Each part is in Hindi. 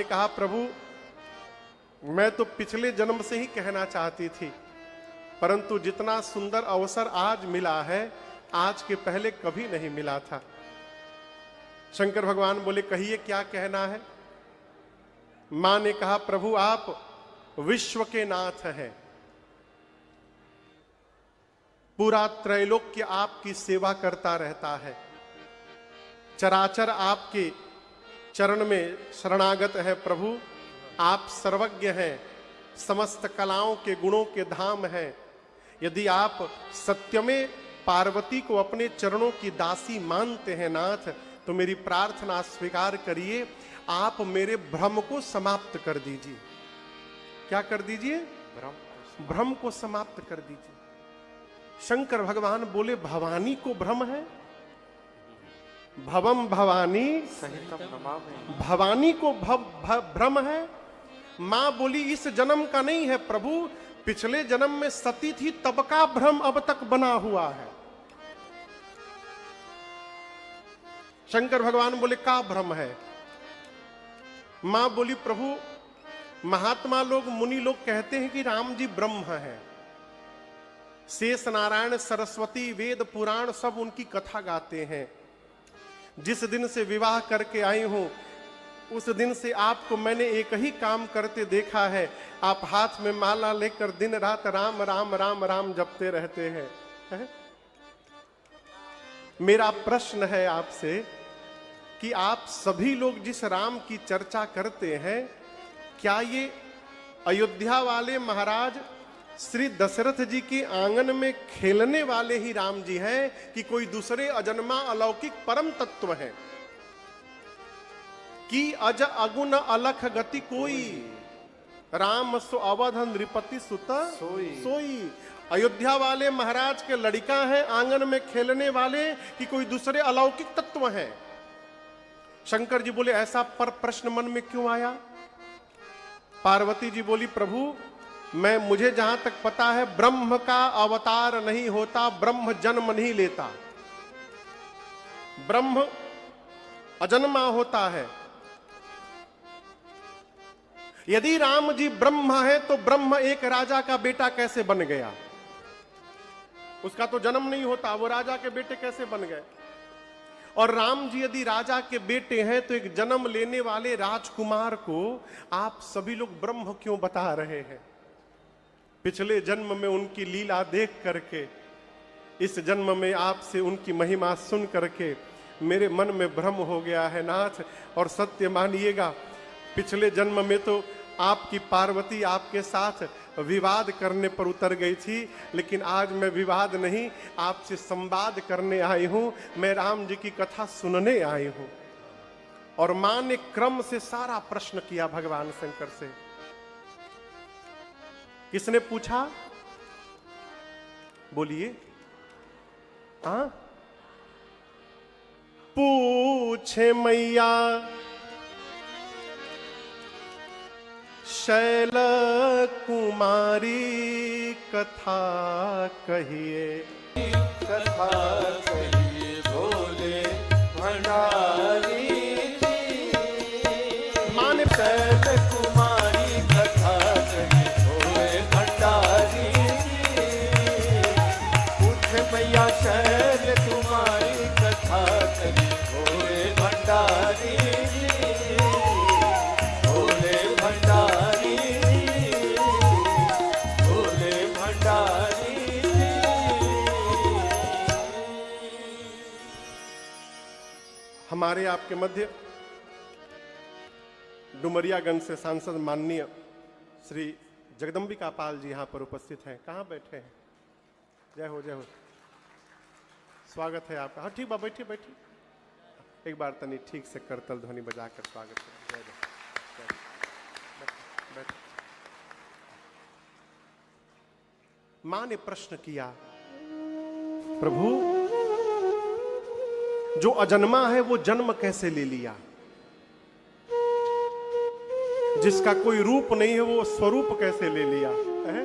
कहा प्रभु मैं तो पिछले जन्म से ही कहना चाहती थी, परंतु जितना सुंदर अवसर आज मिला है आज के पहले कभी नहीं मिला था। शंकर भगवान बोले कहिए क्या कहना है। मां ने कहा प्रभु आप विश्व के नाथ हैं, पूरा त्रैलोक्य आपकी सेवा करता रहता है, चराचर आपके चरण में शरणागत है प्रभु, आप सर्वज्ञ हैं, समस्त कलाओं के गुणों के धाम हैं। यदि आप सत्य में पार्वती को अपने चरणों की दासी मानते हैं नाथ, तो मेरी प्रार्थना स्वीकार करिए, आप मेरे भ्रम को समाप्त कर दीजिए। क्या कर दीजिए? भ्रम को समाप्त कर दीजिए। शंकर भगवान बोले भवानी को भ्रम है? भवम भवानी सहितम नमामि। भवानी को भ्रम है? मां बोली इस जन्म का नहीं है प्रभु, पिछले जन्म में सती थी तब का भ्रम अब तक बना हुआ है। शंकर भगवान बोले का भ्रम है? मां बोली प्रभु महात्मा लोग मुनि लोग कहते हैं कि राम जी ब्रह्म हैं, शेष नारायण सरस्वती वेद पुराण सब उनकी कथा गाते हैं। जिस दिन से विवाह करके आई हूं उस दिन से आपको मैंने एक ही काम करते देखा है, आप हाथ में माला लेकर दिन रात राम राम राम राम जपते रहते हैं। है? मेरा प्रश्न है आपसे कि आप सभी लोग जिस राम की चर्चा करते हैं, क्या ये अयोध्या वाले महाराज श्री दशरथ जी के आंगन में खेलने वाले ही राम जी हैं कि कोई दूसरे अजन्मा अलौकिक परम तत्व है? कि अज अगुण अलख गति कोई, राम सो अवध नृपति सुत सोई। अयोध्या वाले महाराज के लड़का है आंगन में खेलने वाले कि कोई दूसरे अलौकिक तत्व हैं? शंकर जी बोले ऐसा पर प्रश्न मन में क्यों आया? पार्वती जी बोली प्रभु मुझे जहां तक पता है ब्रह्म का अवतार नहीं होता, ब्रह्म जन्म नहीं लेता, ब्रह्म अजन्मा होता है। यदि राम जी ब्रह्म है तो ब्रह्म एक राजा का बेटा कैसे बन गया? उसका तो जन्म नहीं होता, वो राजा के बेटे कैसे बन गए? और राम जी यदि राजा के बेटे हैं तो एक जन्म लेने वाले राजकुमार को आप सभी लोग ब्रह्म क्यों बता रहे हैं? पिछले जन्म में उनकी लीला देख करके, इस जन्म में आपसे उनकी महिमा सुन करके मेरे मन में भ्रम हो गया है नाथ। और सत्य मानिएगा पिछले जन्म में तो आपकी पार्वती आपके साथ विवाद करने पर उतर गई थी, लेकिन आज मैं विवाद नहीं आपसे संवाद करने आई हूं, मैं राम जी की कथा सुनने आई हूं। और मां ने क्रम से सारा प्रश्न किया भगवान शंकर से। किसने पूछा? बोलिए। हाँ, पूछे मैया शैल कुमारी कथा कहिए, कथा कहिए बोले भंडारी जी। मां ने शैल कुमारी कथा कहिए बोले भंडारी जी। पूछे मैया शैल कुमारी कथा कहिए बोले भंडारी जी, बोले भंडारी जी, बोले भंडारी जी। हमारे आपके मध्य डुमरियागंज से सांसद माननीय श्री जगदम्बिका पाल जी यहाँ पर उपस्थित हैं। कहाँ बैठे हैं? जय हो जय हो, स्वागत है आपका। हाँ ठीक बा, बैठिए बैठिए। एक बार तनी ठीक से करतल ध्वनि बजाकर स्वागत है। जय जय। बैठ। मां ने प्रश्न किया प्रभु जो अजन्मा है वो जन्म कैसे ले लिया? जिसका कोई रूप नहीं है वो स्वरूप कैसे ले लिया है?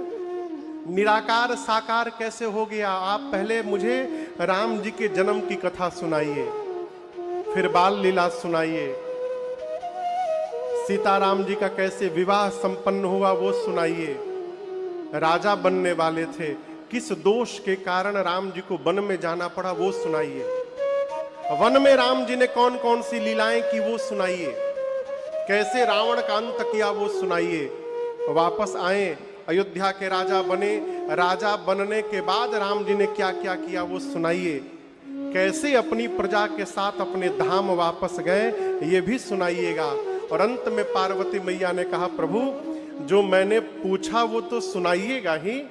निराकार साकार कैसे हो गया? आप पहले मुझे राम जी के जन्म की कथा सुनाइए, फिर बाल लीला सुनाइए, सीताराम जी का कैसे विवाह संपन्न हुआ वो सुनाइए। राजा बनने वाले थे, किस दोष के कारण राम जी को वन में जाना पड़ा वो सुनाइए। वन में राम जी ने कौन कौन सी लीलाएं की वो सुनाइए। कैसे रावण का अंत किया वो सुनाइए। वापस आए, अयोध्या के राजा बने, राजा बनने के बाद राम जी ने क्या क्या किया वो सुनाइए। कैसे अपनी प्रजा के साथ अपने धाम वापस गए ये भी सुनाइएगा। और अंत में पार्वती मैया ने कहा, प्रभु जो मैंने पूछा वो तो सुनाइएगा ही,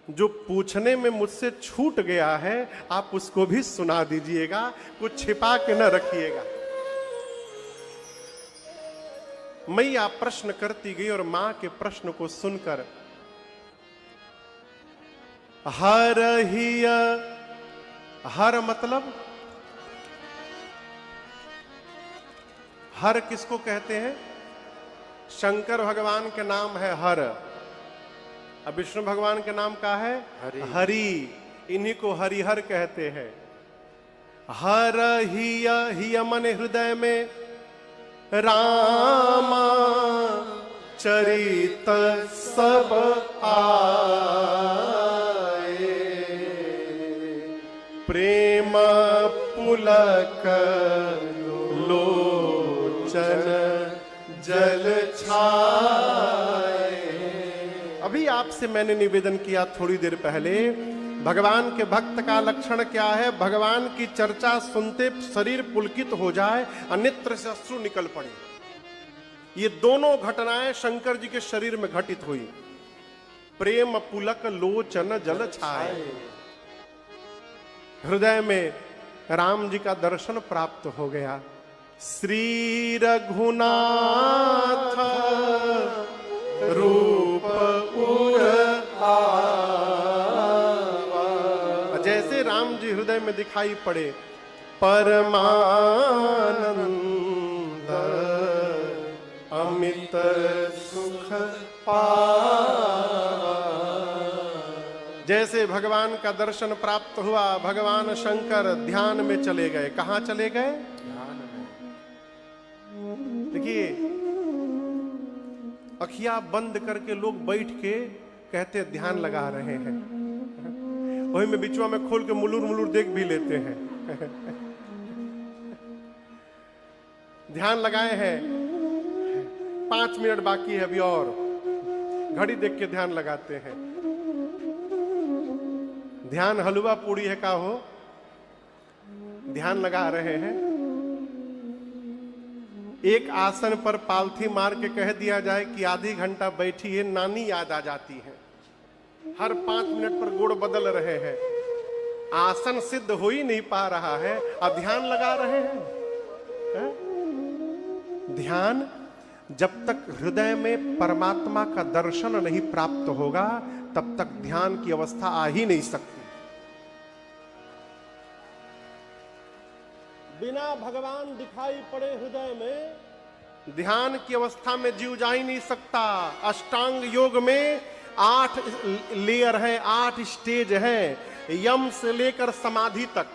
जो पूछने में मुझसे छूट गया है आप उसको भी सुना दीजिएगा, कुछ छिपा के न रखिएगा। मैया प्रश्न करती गई और मां के प्रश्न को सुनकर हर ही, हर मतलब हर किसको कहते हैं? शंकर भगवान के नाम है हर। अब विष्णु भगवान के नाम का है हरि, इन्हीं को हरिहर कहते हैं। हर ही मन हृदय में रामा चरित सब आए, प्रेम पुलक लोचन जल छाए। अभी आपसे मैंने निवेदन किया थोड़ी देर पहले, भगवान के भक्त का लक्षण क्या है? भगवान की चर्चा सुनते शरीर पुलकित हो जाए, नेत्र से अश्रु निकल पड़े। ये दोनों घटनाएं शंकर जी के शरीर में घटित हुई। प्रेम पुलक लोचन जल छाए, हृदय में राम जी का दर्शन प्राप्त हो गया। श्री रघुनाथ रूप उर आवा, जैसे राम जी हृदय में दिखाई पड़े, परमानंद अमित सुख पावा। जैसे भगवान का दर्शन प्राप्त हुआ, भगवान शंकर ध्यान में चले गए। कहां चले गए? देखिए, अखियां बंद करके लोग बैठ के कहते ध्यान लगा रहे हैं, वही में बिचवा में खोल के मुलुर मुलुर देख भी लेते हैं। ध्यान लगाए हैं, 5 मिनट बाकी है अभी और, घड़ी देख के ध्यान लगाते हैं। ध्यान हलवा पूड़ी है का हो, ध्यान लगा रहे हैं। एक आसन पर पालथी मार के कह दिया जाए कि आधी घंटा बैठिए, नानी याद आ जाती है। हर 5 मिनट पर गुड़ बदल रहे हैं, आसन सिद्ध हो ही नहीं पा रहा है, अब ध्यान लगा रहे हैं। ध्यान जब तक हृदय में परमात्मा का दर्शन नहीं प्राप्त होगा तब तक ध्यान की अवस्था आ ही नहीं सकती। बिना भगवान दिखाई पड़े हृदय में ध्यान की अवस्था में जीव जा ही नहीं सकता। अष्टांग योग में 8 लेयर है, 8 स्टेज है, यम से लेकर समाधि तक।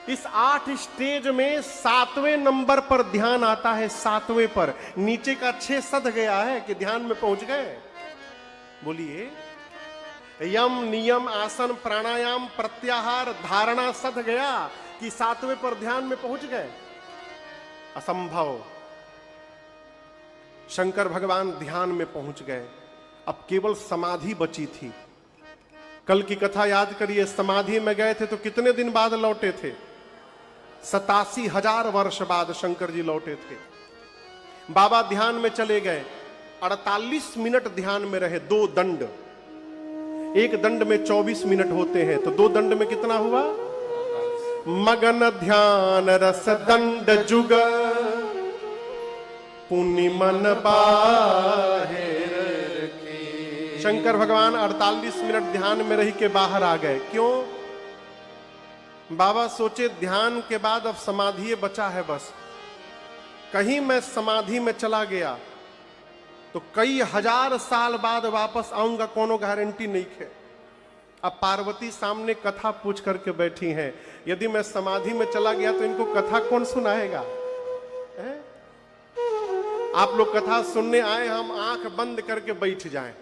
इस 8 स्टेज में 7वें नंबर पर ध्यान आता है। 7वें पर नीचे का 6 सध गया है कि ध्यान में पहुंच गए। बोलिए, यम, नियम, आसन, प्राणायाम, प्रत्याहार, धारणा सध गया कि 7वें पर ध्यान में पहुंच गए? असंभव। शंकर भगवान ध्यान में पहुंच गए, अब केवल समाधि बची थी। कल की कथा याद करिए, समाधि में गए थे तो कितने दिन बाद लौटे थे? 87,000 वर्ष बाद शंकर जी लौटे थे। बाबा ध्यान में चले गए, 48 मिनट ध्यान में रहे। 2 दंड, एक दंड में 24 मिनट होते हैं, तो 2 दंड में कितना हुआ? मगन ध्यान रस दंड जुग पुनि मन बाहिर की। शंकर भगवान 48 मिनट ध्यान में रही के बाहर आ गए। क्यों? बाबा सोचे ध्यान के बाद अब समाधि बचा है, बस कहीं मैं समाधि में चला गया तो कई हजार साल बाद वापस आऊंगा, कोनो गारंटी नहीं है। अब पार्वती सामने कथा पूछ करके बैठी हैं, यदि मैं समाधि में चला गया तो इनको कथा कौन सुनाएगा? आप लोग कथा सुनने आए, हम आंख बंद करके बैठ जाएं।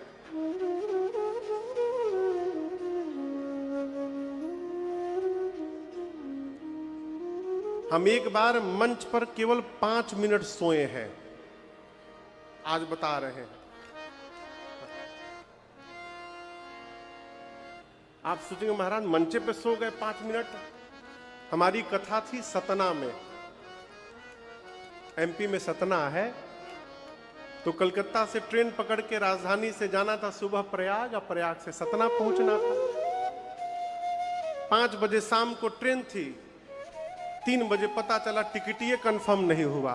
हम एक बार मंच पर केवल 5 मिनट सोए हैं, आज बता रहे हैं। आप सोचेंगे महाराज मंचे पे सो गए 5 मिनट। हमारी कथा थी सतना में, एमपी में सतना है। तो कलकत्ता से ट्रेन पकड़ के राजधानी से जाना था सुबह प्रयाग, और प्रयाग से सतना पहुंचना था। 5 बजे शाम को ट्रेन थी, 3 बजे पता चला टिकट ये कंफर्म नहीं हुआ।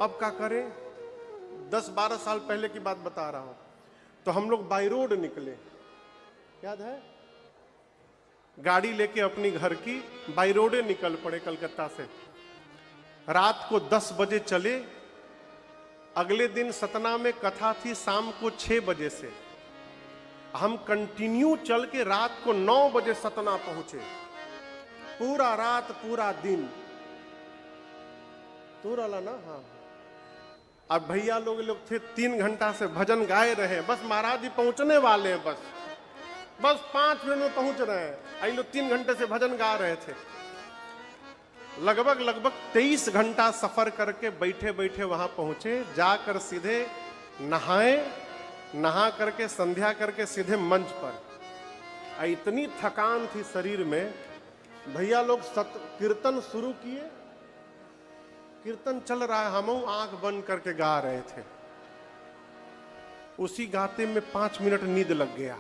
अब क्या करें? 10-12 साल पहले की बात बता रहा हूं। तो हम लोग बाई रोड निकले, याद है? गाड़ी लेके अपनी घर की बाई रोडे निकल पड़े कलकत्ता से। रात को 10 बजे चले। अगले दिन सतना में कथा थी शाम को 6 बजे से। हम कंटिन्यू चल के रात को 9 बजे सतना पहुंचे। पूरा रात पूरा दिन पूरा ला ना। हाँ, अब भैया लोग थे 3 घंटा से भजन गाए रहे। बस महाराज जी पहुंचने वाले हैं, बस 5 मिनट में पहुंच रहे हैं। आई लोग 3 घंटे से भजन गा रहे थे। लगभग 23 घंटा सफर करके बैठे बैठे वहां पहुंचे। जाकर सीधे नहाए, नहा करके संध्या करके सीधे मंच पर। इतनी थकान थी शरीर में। भैया लोग कीर्तन शुरू किए, कीर्तन चल रहा है, हम आंख बंद करके गा रहे थे। उसी गाते में 5 मिनट नींद लग गया।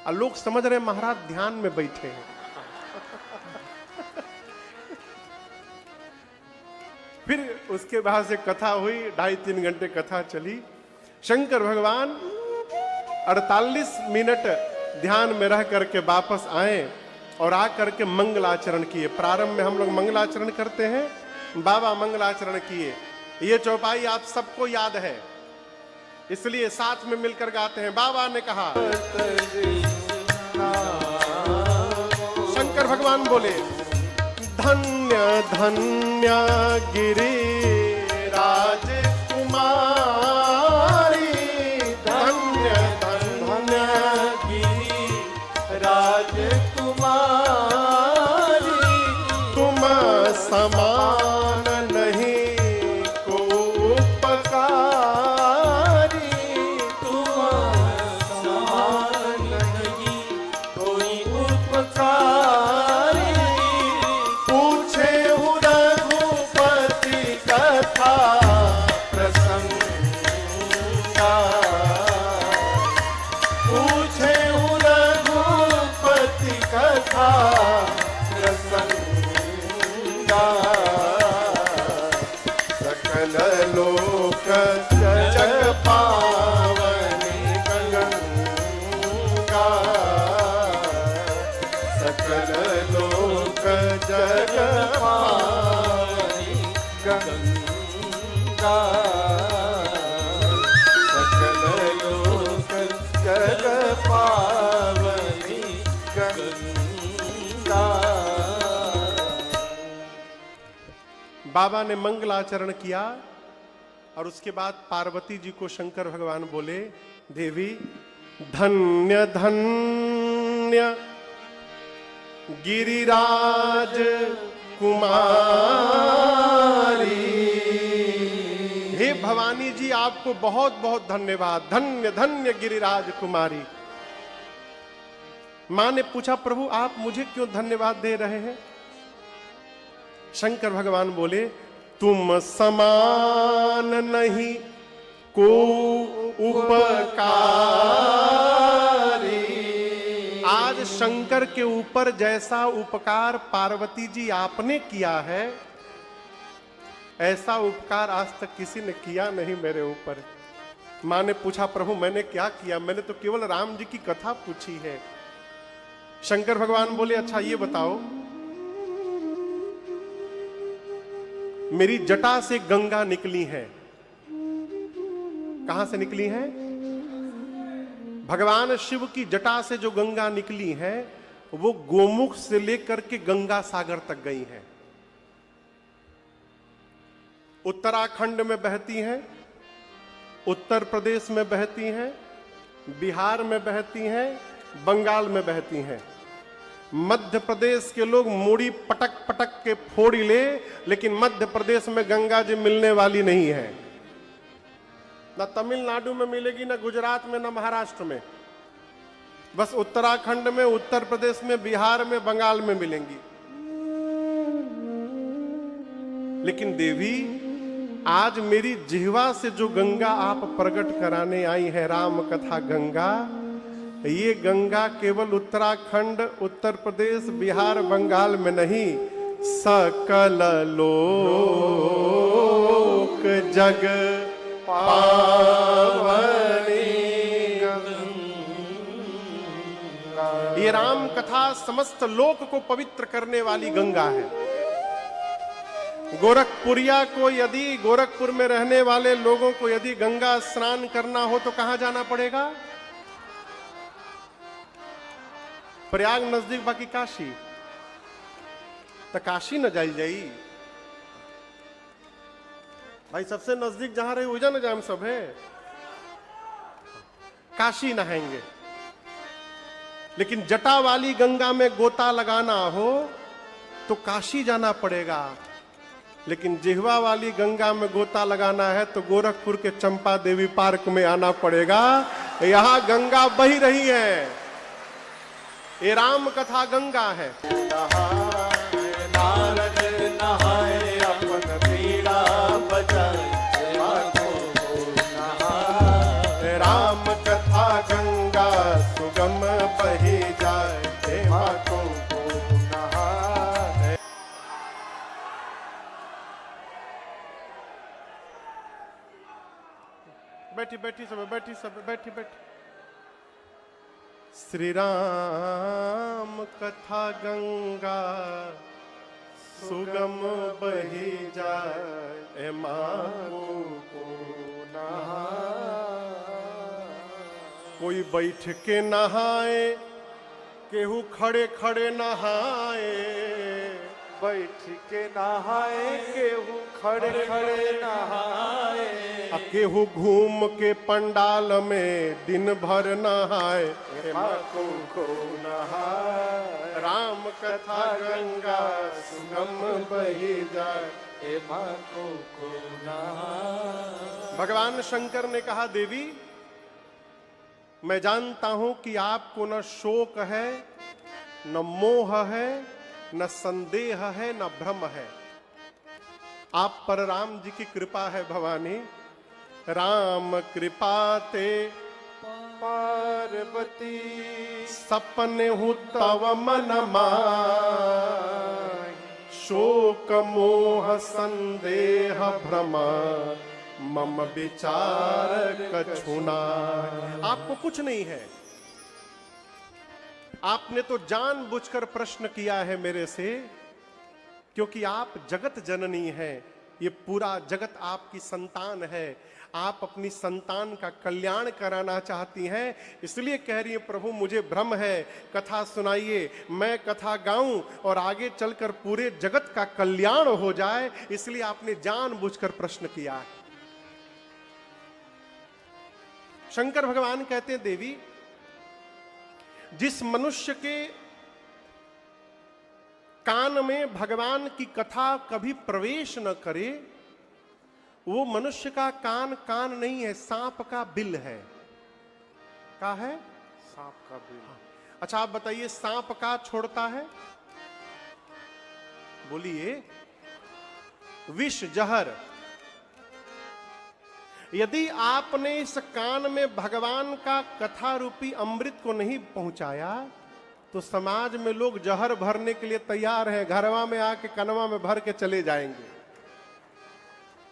और लोग समझ रहे महाराज ध्यान में बैठे हैं। फिर उसके बाद से कथा हुई, 2.5-3 घंटे कथा चली। शंकर भगवान 48 मिनट ध्यान में रह करके वापस आए और आकर के मंगलाचरण किए। प्रारंभ में हम लोग मंगलाचरण करते हैं, बाबा मंगलाचरण किए। ये चौपाई आप सबको याद है, इसलिए साथ में मिलकर गाते हैं। बाबा ने कहा, शंकर भगवान बोले, धन्य धन्य गिरिराज कुमारी, धन्य धन्य गिरिराज कुमारी, तुम समान नहीं को उपकारी, तुम समान नहीं कोई उपकारी। पूछे रघुपति कथा प्रसंगा, पूछे रघुपति कथा प्रसंगा। सकल लोक जग पावनी गंगा, सकल लोक जग पावनी गंगा, सकल लोक जग पावनी गंगा। बाबा ने मंगलाचरण किया और उसके बाद पार्वती जी को शंकर भगवान बोले, देवी धन्य धन्य गिरिराज कुमारी। हे भवानी जी, आपको बहुत बहुत धन्यवाद। धन्य धन्य गिरिराज कुमारी। मां ने पूछा, प्रभु आप मुझे क्यों धन्यवाद दे रहे हैं? शंकर भगवान बोले, तुम समान नहीं को उपकारी। आज शंकर के ऊपर जैसा उपकार पार्वती जी आपने किया है, ऐसा उपकार आज तक किसी ने किया नहीं मेरे ऊपर। मां ने पूछा, प्रभु मैंने क्या किया? मैंने तो केवल राम जी की कथा पूछी है। शंकर भगवान बोले, अच्छा ये बताओ, मेरी जटा से गंगा निकली है। कहां से निकली है? भगवान शिव की जटा से जो गंगा निकली है वो गोमुख से लेकर के गंगा सागर तक गई है। उत्तराखंड में बहती हैं, उत्तर प्रदेश में बहती हैं, बिहार में बहती हैं, बंगाल में बहती हैं। मध्य प्रदेश के लोग मूड़ी पटक पटक के फोड़ी ले, लेकिन मध्य प्रदेश में गंगा जी मिलने वाली नहीं है। ना तमिलनाडु में मिलेगी, ना गुजरात में, ना महाराष्ट्र में। बस उत्तराखंड में, उत्तर प्रदेश में, बिहार में, बंगाल में मिलेंगी। लेकिन देवी, आज मेरी जिह्वा से जो गंगा आप प्रकट कराने आई है, राम कथा गंगा, ये गंगा केवल उत्तराखंड, उत्तर प्रदेश, बिहार, बंगाल में नहीं, सकल लोक जग पावनी गंगा। ये राम कथा समस्त लोक को पवित्र करने वाली गंगा है। गोरखपुरिया को यदि, गोरखपुर में रहने वाले लोगों को यदि गंगा स्नान करना हो तो कहां जाना पड़ेगा? प्रयाग नजदीक, बाकी काशी। तो काशी न जाई जाई भाई, सबसे नजदीक जहां रहे वही न जाए, हम सब है काशी नहाएंगे। लेकिन जटा वाली गंगा में गोता लगाना हो तो काशी जाना पड़ेगा। लेकिन जिह्वा वाली गंगा में गोता लगाना है तो गोरखपुर के चंपा देवी पार्क में आना पड़ेगा। यहां गंगा बही रही है, ये राम कथा गंगा है। नारद नहाए अपन पीड़ा बचाए, राम कथा गंगा सुगम बही जाए, को नहाए। बैठी बैठी सब, बैठी सब, बैठी बैठी। श्री राम कथा गंगा सुगम बही जाए, माको को कोई बैठ के नहाए, केहू खड़े खड़े नहाए, बैठ के नहाए, केहू खड़े खड़े नहाए, केहू घूम के पंडाल में दिन भर नहाए, को नहाए। राम कथा गंगा सुगम बही जाए, को नहाए। भगवान शंकर ने कहा, देवी मैं जानता हूं कि आपको न शोक है, न मोह है, न संदेह है, न भ्रम है। आप पर राम जी की कृपा है भवानी। राम कृपा ते पार्वती सपने हूँ तव मन माय, शोक मोह संदेह भ्रम मम विचार कछुना। आपको कुछ नहीं है। आपने तो जानबूझकर प्रश्न किया है मेरे से, क्योंकि आप जगत जननी हैं। ये पूरा जगत आपकी संतान है। आप अपनी संतान का कल्याण कराना चाहती हैं, इसलिए कह रही है प्रभु मुझे भ्रम है, कथा सुनाइए, मैं कथा गाऊं और आगे चलकर पूरे जगत का कल्याण हो जाए, इसलिए आपने जानबूझकर प्रश्न किया है। शंकर भगवान कहते हैं, देवी जिस मनुष्य के कान में भगवान की कथा कभी प्रवेश न करे, वो मनुष्य का कान कान नहीं है, सांप का बिल है। क्या है? सांप का बिल। अच्छा आप बताइए, सांप का छोड़ता है? बोलिए, विष जहर। यदि आपने इस कान में भगवान का कथा रूपी अमृत को नहीं पहुंचाया, तो समाज में लोग जहर भरने के लिए तैयार हैं, घरवा में आके कनवा में भर के चले जाएंगे।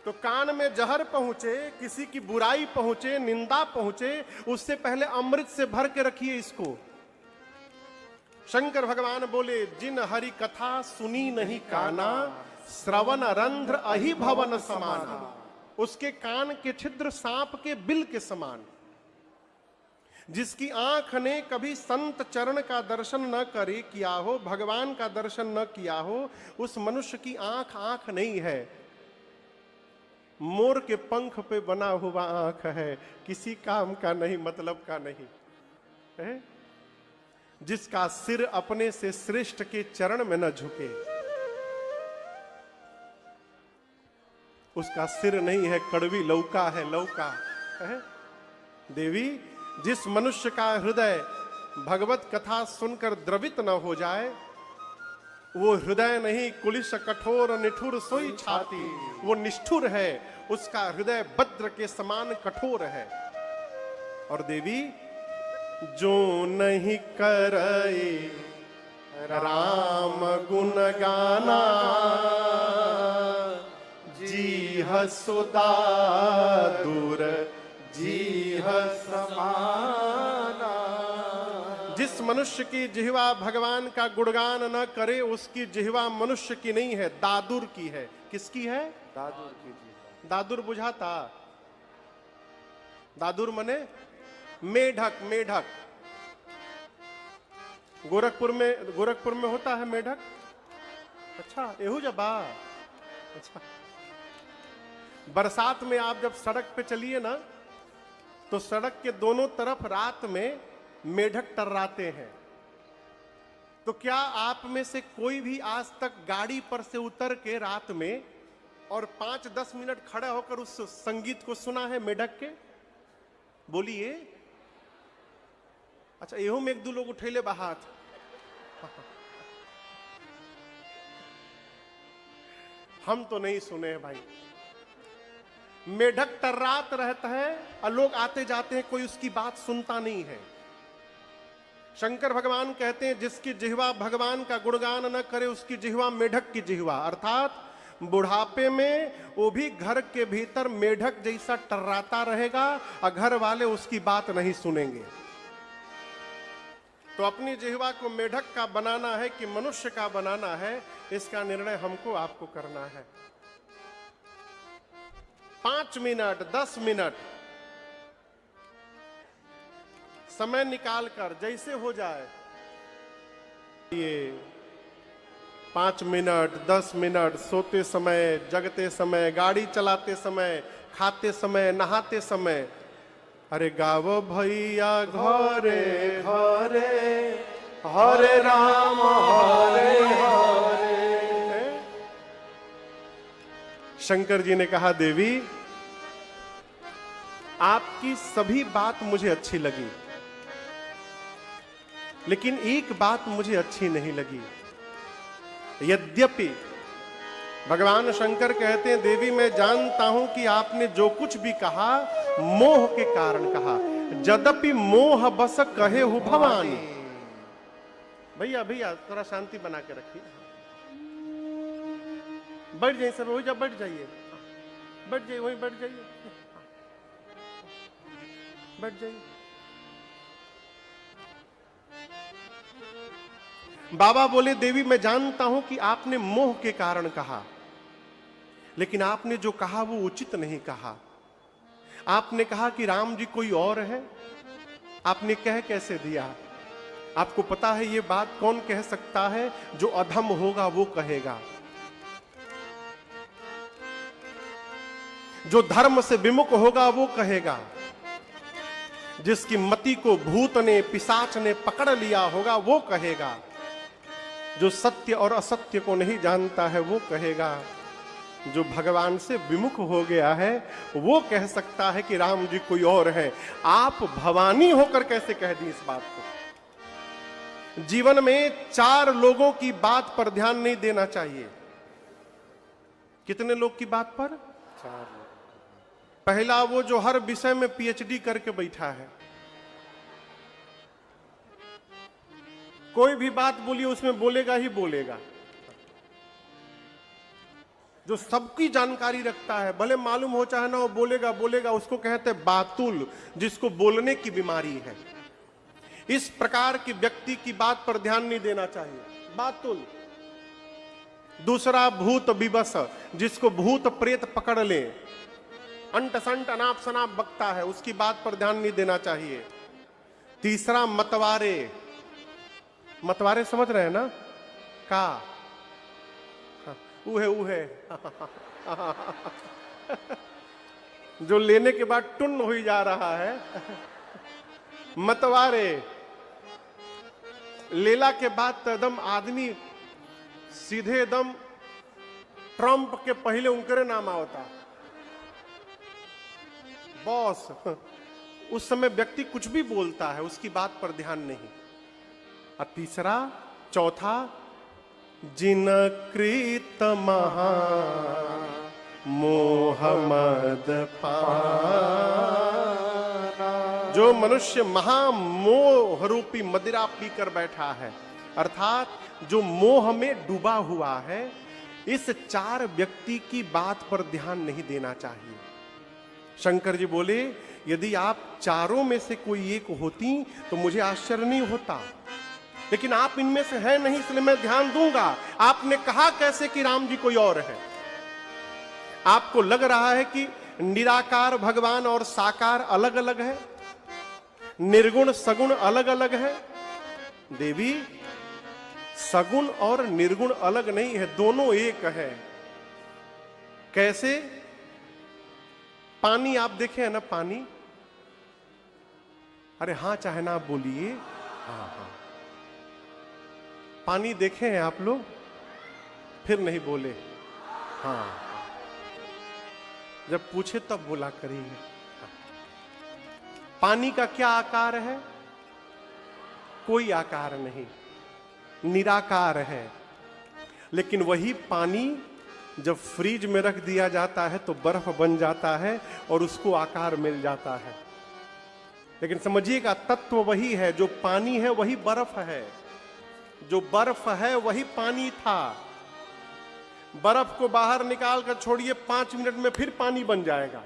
तो कान में जहर पहुंचे, किसी की बुराई पहुंचे, निंदा पहुंचे, उससे पहले अमृत से भर के रखिए इसको। शंकर भगवान बोले, जिन हरि कथा सुनी नहीं काना, श्रवण रंध्र अहि भवन समाना। उसके कान के छिद्र सांप के बिल के समान। जिसकी आंख ने कभी संत चरण का दर्शन न करे किया हो, भगवान का दर्शन न किया हो, उस मनुष्य की आंख आंख नहीं है। मोर के पंख पे बना हुआ आंख है, किसी काम का नहीं, मतलब का नहीं है। जिसका सिर अपने से श्रेष्ठ के चरण में न झुके, उसका सिर नहीं है, कड़वी लौका है, लौका है। देवी, जिस मनुष्य का हृदय भगवत कथा सुनकर द्रवित न हो जाए, वो हृदय नहीं, कुलिश कठोर निठुर सोई छाती, वो निष्ठुर है, उसका हृदय वज्र के समान कठोर है। और देवी, जो नहीं करे राम गुण गाना, जी हसुदा दूर जी समाना। जिस मनुष्य की जिह्वा भगवान का गुणगान न करे, उसकी जिह्वा मनुष्य की नहीं है, दादुर की है। किसकी है? दादुर की जी। दादुर बुझाता? दादुर मने मेढक। मेढक गोरखपुर में होता है मेढक। अच्छा, एहू जबा। अच्छा, बरसात में आप जब सड़क पे चलिए ना, तो सड़क के दोनों तरफ रात में मेढक टर्राते हैं। तो क्या आप में से कोई भी आज तक गाड़ी पर से उतर के रात में और 5-10 मिनट खड़ा होकर उस संगीत को सुना है मेढक के? बोलिए। अच्छा, एहो में एक दो लोग उठेले बाहात। हम तो नहीं सुने हैं भाई। मेढक टर्रात रहता है और लोग आते जाते हैं, कोई उसकी बात सुनता नहीं है। शंकर भगवान कहते हैं, जिसकी जिह्वा भगवान का गुणगान न करे, उसकी जिह्वा मेढक की जिह्वा। अर्थात बुढ़ापे में वो भी घर के भीतर मेढक जैसा टर्राता रहेगा और घर वाले उसकी बात नहीं सुनेंगे। तो अपनी जिह्वा को मेढक का बनाना है कि मनुष्य का बनाना है, इसका निर्णय हमको आपको करना है। 5 मिनट 10 मिनट समय निकाल कर, जैसे हो जाए, ये 5 मिनट 10 मिनट, सोते समय, जगते समय, गाड़ी चलाते समय, खाते समय, नहाते समय, अरे गावो भैया घरे घरे हरे राम हरे हरे। शंकर जी ने कहा, देवी आपकी सभी बात मुझे अच्छी लगी, लेकिन एक बात मुझे अच्छी नहीं लगी। यद्यपि भगवान शंकर कहते हैं, देवी मैं जानता हूं कि आपने जो कुछ भी कहा मोह के कारण कहा, यद्यपि मोह बस कहे हो भवानी। भैया भैया थोड़ा शांति बना के रखिए। बैठ जाइए सब, वही जब बैठ जाइए, बैठ जाइए, वहीं बैठ जाइए, बैठ जाइए। बाबा बोले, देवी मैं जानता हूं कि आपने मोह के कारण कहा, लेकिन आपने जो कहा वो उचित नहीं कहा। आपने कहा कि राम जी कोई और है, आपने कह कैसे दिया? आपको पता है ये बात कौन कह सकता है? जो अधम होगा वो कहेगा, जो धर्म से विमुख होगा वो कहेगा, जिसकी मति को भूत ने पिशाच ने पकड़ लिया होगा वो कहेगा, जो सत्य और असत्य को नहीं जानता है वो कहेगा, जो भगवान से विमुख हो गया है वो कह सकता है कि राम जी कोई और है। आप भवानी होकर कैसे कह दी इस बात को? जीवन में 4 लोगों की बात पर ध्यान नहीं देना चाहिए। कितने लोग की बात पर? 4 लोग। पहला, वो जो हर विषय में पीएचडी करके बैठा है, कोई भी बात बोलिए उसमें बोलेगा ही बोलेगा। जो सबकी जानकारी रखता है, भले मालूम हो चाहे ना, वो बोलेगा बोलेगा, उसको कहते हैं बातुल, जिसको बोलने की बीमारी है। इस प्रकार के व्यक्ति की बात पर ध्यान नहीं देना चाहिए, बातुल। दूसरा, भूत विवश, जिसको भूत प्रेत पकड़ ले, अंट संट अनाप शनाप बकता है, उसकी बात पर ध्यान नहीं देना चाहिए। तीसरा, मतवारे। मतवारे समझ रहे हैं ना? का उहे जो लेने के बाद टुन्न हुई जा रहा है। मतवारे लेला के बाद तो एकदम आदमी सीधे एकदम ट्रंप के पहले उनके नाम आवता बॉस। उस समय व्यक्ति कुछ भी बोलता है, उसकी बात पर ध्यान नहीं। और तीसरा चौथा, जिन कृत महा मोहम्मद पाना, जो मनुष्य महामोह रूपी मदिरा पीकर बैठा है, अर्थात जो मोह में डूबा हुआ है, इस चार व्यक्ति की बात पर ध्यान नहीं देना चाहिए। शंकर जी बोले, यदि आप चारों में से कोई एक होती तो मुझे आश्चर्य नहीं होता, लेकिन आप इनमें से है नहीं, इसलिए मैं ध्यान दूंगा। आपने कहा कैसे कि राम जी कोई और है? आपको लग रहा है कि निराकार भगवान और साकार अलग अलग है, निर्गुण सगुण अलग अलग है। देवी, सगुण और निर्गुण अलग नहीं है, दोनों एक है। कैसे? पानी आप देखे हैं ना, पानी, अरे हाँ चाहे ना आप बोलिए, हाँ हाँ, पानी देखे हैं आप लोग? फिर नहीं बोले, हाँ, जब पूछे तब बोला करिए। पानी का क्या आकार है? कोई आकार नहीं, निराकार है। लेकिन वही पानी जब फ्रीज में रख दिया जाता है तो बर्फ बन जाता है और उसको आकार मिल जाता है। लेकिन समझिएगा, तत्व वही है, जो पानी है वही बर्फ है, जो बर्फ है वही पानी था। बर्फ को बाहर निकाल कर छोड़िए, 5 मिनट में फिर पानी बन जाएगा।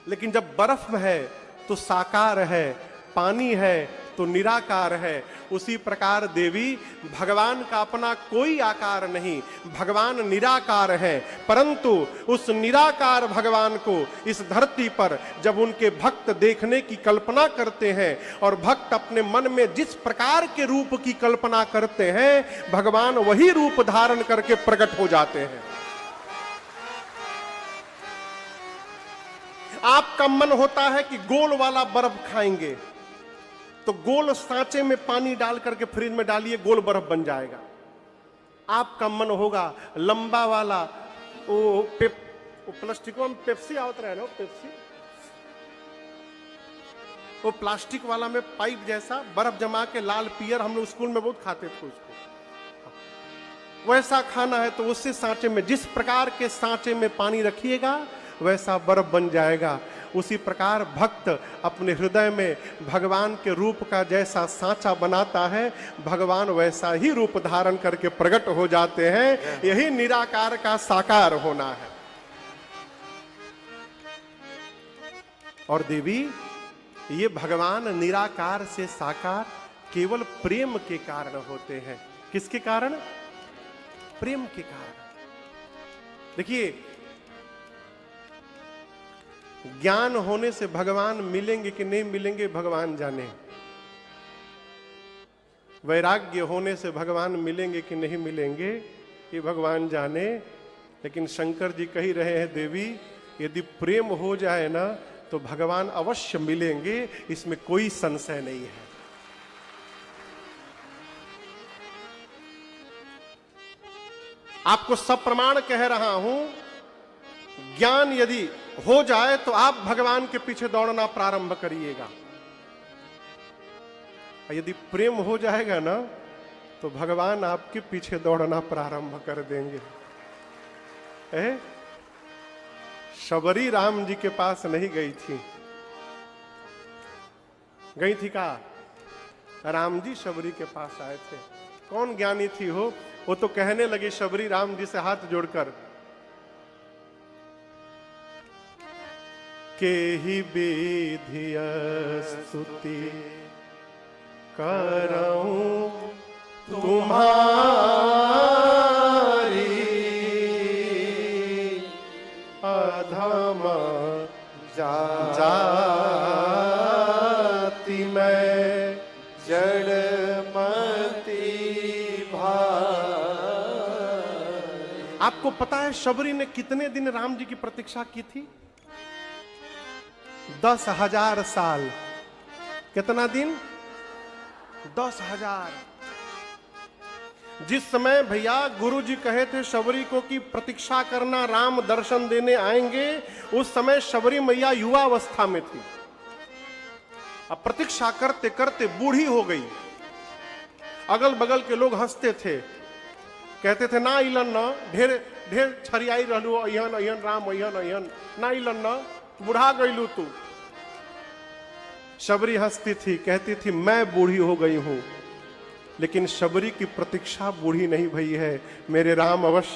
लेकिन जब बर्फ है तो साकार है, पानी है तो निराकार है। उसी प्रकार देवी, भगवान का अपना कोई आकार नहीं, भगवान निराकार है। परंतु उस निराकार भगवान को इस धरती पर जब उनके भक्त देखने की कल्पना करते हैं, और भक्त अपने मन में जिस प्रकार के रूप की कल्पना करते हैं, भगवान वही रूप धारण करके प्रकट हो जाते हैं। आपका मन होता है कि गोल वाला बर्फ खाएंगे, तो गोल सांचे में पानी डाल करके फ्रिज में डालिए, गोल बर्फ बन जाएगा। आपका मन होगा लंबा वाला, वो प्लास्टिक में पेप्सी आवत रहे ना, पेप्सी, वो प्लास्टिक वाला में पाइप जैसा बर्फ जमा के लाल पियर, हम लोग स्कूल में बहुत खाते थे उसको। वैसा खाना है तो उससे सांचे में, जिस प्रकार के सांचे में पानी रखिएगा वैसा बर्फ बन जाएगा। उसी प्रकार भक्त अपने हृदय में भगवान के रूप का जैसा सांचा बनाता है, भगवान वैसा ही रूप धारण करके प्रकट हो जाते हैं। यही निराकार का साकार होना है। और देवी, ये भगवान निराकार से साकार केवल प्रेम के कारण होते हैं। किसके कारण? प्रेम के कारण। देखिए, ज्ञान होने से भगवान मिलेंगे कि नहीं मिलेंगे भगवान जाने, वैराग्य होने से भगवान मिलेंगे कि नहीं मिलेंगे ये भगवान जाने। लेकिन शंकर जी कह रहे हैं, देवी, यदि प्रेम हो जाए ना तो भगवान अवश्य मिलेंगे, इसमें कोई संशय नहीं है। आपको सब प्रमाण कह रहा हूं, ज्ञान यदि हो जाए तो आप भगवान के पीछे दौड़ना प्रारंभ करिएगा। यदि प्रेम हो जाएगा ना तो भगवान आपके पीछे दौड़ना प्रारंभ कर देंगे। शबरी राम जी के पास नहीं गई थी, गई थी का? राम जी शबरी के पास आए थे। कौन ज्ञानी थी हो? वो तो कहने लगी शबरी राम जी से हाथ जोड़कर, के ही विधिय स्तुति करऊं तुम्हारी, अधम जाति में जड़मती भाई। आप आपको पता है शबरी ने कितने दिन राम जी की प्रतीक्षा की थी? 10,000 साल। कितना दिन? 10,000। जिस समय भैया गुरु जी कहे थे शबरी को कि प्रतीक्षा करना, राम दर्शन देने आएंगे, उस समय शबरी मैया युवा अवस्था में थी। अब प्रतीक्षा करते करते बूढ़ी हो गई। अगल बगल के लोग हंसते थे, कहते थे ना इलन न, ढेर ढेर छरियाई रहलू, अहन अहन राम अहन अहन, ना इलन न, बुढ़ा गईलू तू। शबरी हंसती थी, कहती थी मैं बूढ़ी हो गई हूं, लेकिन शबरी की प्रतीक्षा बूढ़ी नहीं भई है, मेरे राम अवश्य